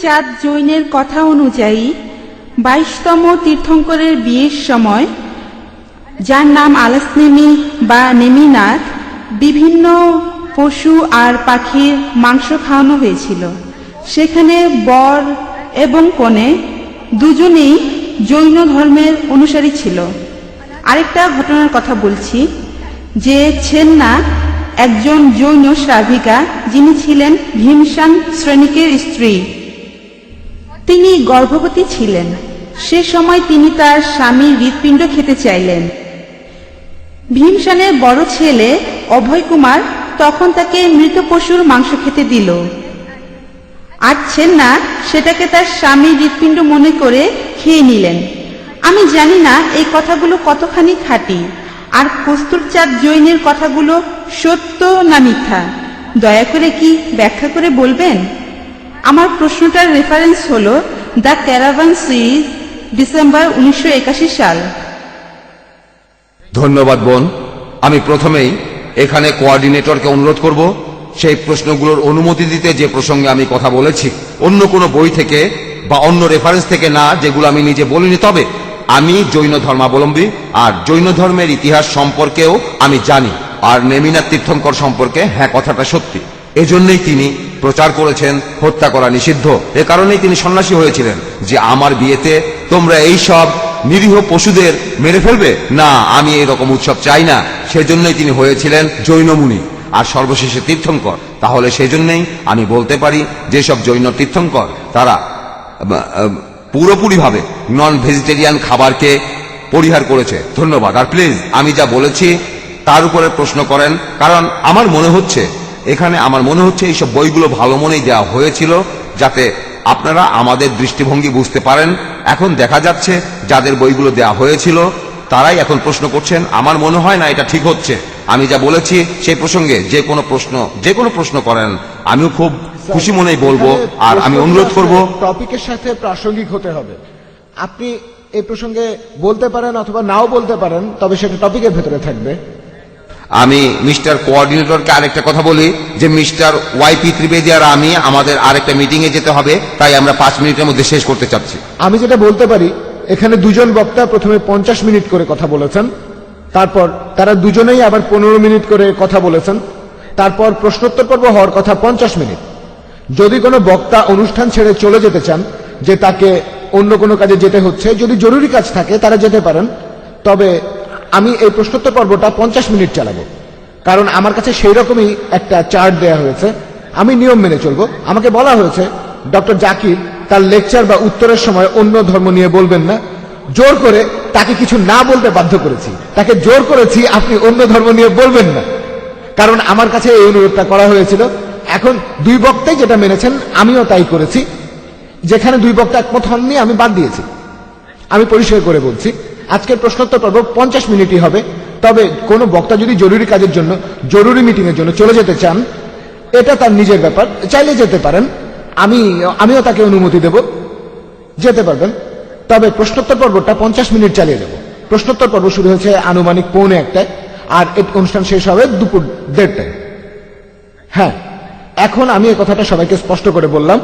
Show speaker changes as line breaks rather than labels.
চাঁদ জৈনের কথা অনুযায়ী 22তম তীর্থঙ্করের বিয়ের সময়, যার নাম আলাসনেমি বা নেমিনাথ, বিভিন্ন পশু আর পাখির মাংস খাওয়ানো হয়েছিল। সেখানে বর এবং কনে দুজনেই জৈন ধর্মের অনুসারী ছিল। আরেকটা ঘটনার কথা বলছি যে ছেন্না একজন জৈন শ্রাবিকা, যিনি ছিলেন ভীমসান শ্রেণিকের স্ত্রী। তিনি গর্ভবতী ছিলেন। সে সময় তিনি তার স্বামীর হৃৎপিণ্ড খেতে চাইলেন। ভীমসানের বড় ছেলে অভয় কুমার তখন তাকে মৃত পশুর মাংস খেতে দিল, আর ছেন্না সেটাকে তার স্বামীর হৃৎপিণ্ড মনে করে খেয়ে নিলেন। আমি জানি না এই কথাগুলো কতখানি খাঁটি, আর কস্তুরচাঁদ জৈনের কথাগুলো সত্য না মিথ্যা, দয়া করে কি ব্যাখ্যা করে বলবেন? আমার প্রশ্নটার রেফারেন্স হল দ্য ক্যারাভান সিরিজ, ডিসেম্বর 1981 সাল।
ধন্যবাদ বোন। আমি প্রথমেই এখানে কোঅর্ডিনেটরকে অনুরোধ করব সেই প্রশ্নগুলোর অনুমতি দিতে, যে প্রসঙ্গে আমি কথা বলেছি অন্য কোনো বই থেকে বা অন্য রেফারেন্স থেকে না, যেগুলো আমি নিজে বলিনি। তবে আমি জৈন ধর্মাবলম্বী, আর জৈন ধর্মের ইতিহাস সম্পর্কেও আমি জানি। আর নেমিনাথ তীর্থঙ্কর সম্পর্কে হ্যাঁ, কথাটা সত্যি। এজন্যই তিনি প্রচার করেছেন হত্যা করা নিষিদ্ধ। এ কারণেই তিনি সন্ন্যাসী হয়েছিলেন, যে আমার বিয়েতে তোমরা এই সব নিরীহ পশুদের মেরে ফেলবে না, আমি এরকম উৎসব চাই না। সেজন্যই তিনি হয়েছিলেন জৈন মুনি আর সর্বশেষে তীর্থঙ্কর। তাহলে সেজন্যই আমি বলতে পারি যেসব জৈন তীর্থঙ্কর তারা পুরোপুরিভাবে নন ভেজিটেরিয়ান খাবারকে পরিহার করেছে। ধন্যবাদ। আর প্লিজ আমি যা বলেছি তার উপরে প্রশ্ন করেন, কারণ আমার মনে হচ্ছে এইসব বইগুলো ভালো মনেই দেওয়া হয়েছিল, যাতে আপনারা আমাদের দৃষ্টিভঙ্গি বুঝতে পারেন। এখন দেখা যাচ্ছে যাদের বইগুলো দেওয়া হয়েছিল তারাই এখন প্রশ্ন করছেন। আমার মনে হয় না এটা ঠিক হচ্ছে। আমি যা বলেছি সেই প্রসঙ্গে যে কোনো প্রশ্ন করেন, আমিও খুব খুশি মনেই বলবো। আর আমি অনুরোধ করব
টপিকের সাথে প্রাসঙ্গিক হতে হবে। আপনি এই প্রসঙ্গে বলতে পারেন অথবা নাও বলতে পারেন, তবে সেটা টপিকের ভেতরে থাকবে।
আমি মিস্টার কোঅর্ডিনেটরকে আরেকটা কথা বলি যে মিস্টার ওয়াইপি ত্রিবেদী আর আমি আমাদের আরেকটা মিটিং এ যেতে হবে, তাই আমরা 5 মিনিটের মধ্যে শেষ করতে চাচ্ছি।
আমি যেটা বলতে পারি, এখানে দুজন বক্তা প্রথমে 50 মিনিট করে কথা বলেছেন, তারপর তারা দুজনেই আবার 15 মিনিট করে কথা বলেছেন, তারপর প্রশ্নোত্তর পর্ব হওয়ার কথা 50 মিনিট। যদি কোনো বক্তা অনুষ্ঠান ছেড়ে চলে যেতে চান, যে তাকে অন্য কোনো কাজে যেতে হচ্ছে, যদি জরুরি কাজ থাকে তারা যেতে পারেন। তবে আমি এই প্রশ্নোত্তর পর্বটা 50 মিনিট চালাবো, কারণ আমার কাছে সেই রকমই একটা চার্ট দেয়া হয়েছে। আমি নিয়ম মেনে চলবো। আমাকে বলা হয়েছে ডক্টর জাকির তার লেকচার বা উত্তরের সময় অন্য ধর্ম নিয়ে বলবেন না। জোর করে তাকে কিছু না বলতে বাধ্য করেছি, তাকে জোর করেছি আপনি অন্য ধর্ম নিয়ে বলবেন না, কারণ আমার কাছে এই অনুরোধটা করা হয়েছিল। এখন দুই বক্তাই যেটা মেনেছেন, আমিও তাই করেছি। যেখানে দুই বক্তা একমত হননি আমি বাদ দিয়েছি। আমি পরিষ্কার করে বলছি, আজকের প্রশ্নোত্তর পর্ব 50 মিনিটই হবে। তবে কোনো বক্তা যদি জরুরি কাজের জন্য, জরুরি মিটিং এর জন্য চলে যেতে চান, এটা তার নিজের ব্যাপার, চাইলে যেতে পারেন। আমিও তাকে অনুমতি দেব, যেতে পারবেন। তবে প্রশ্নোত্তর পর্বটা 50 মিনিট চালিয়ে দেব। প্রশ্নোত্তর পর্ব শুরু হয়েছে আনুমানিক 1:45, আর অনুষ্ঠান শেষ হবে দুপুর 1:30টায়। হ্যাঁ, এখন আমি এই কথাটা সবাইকে স্পষ্ট করে বললাম।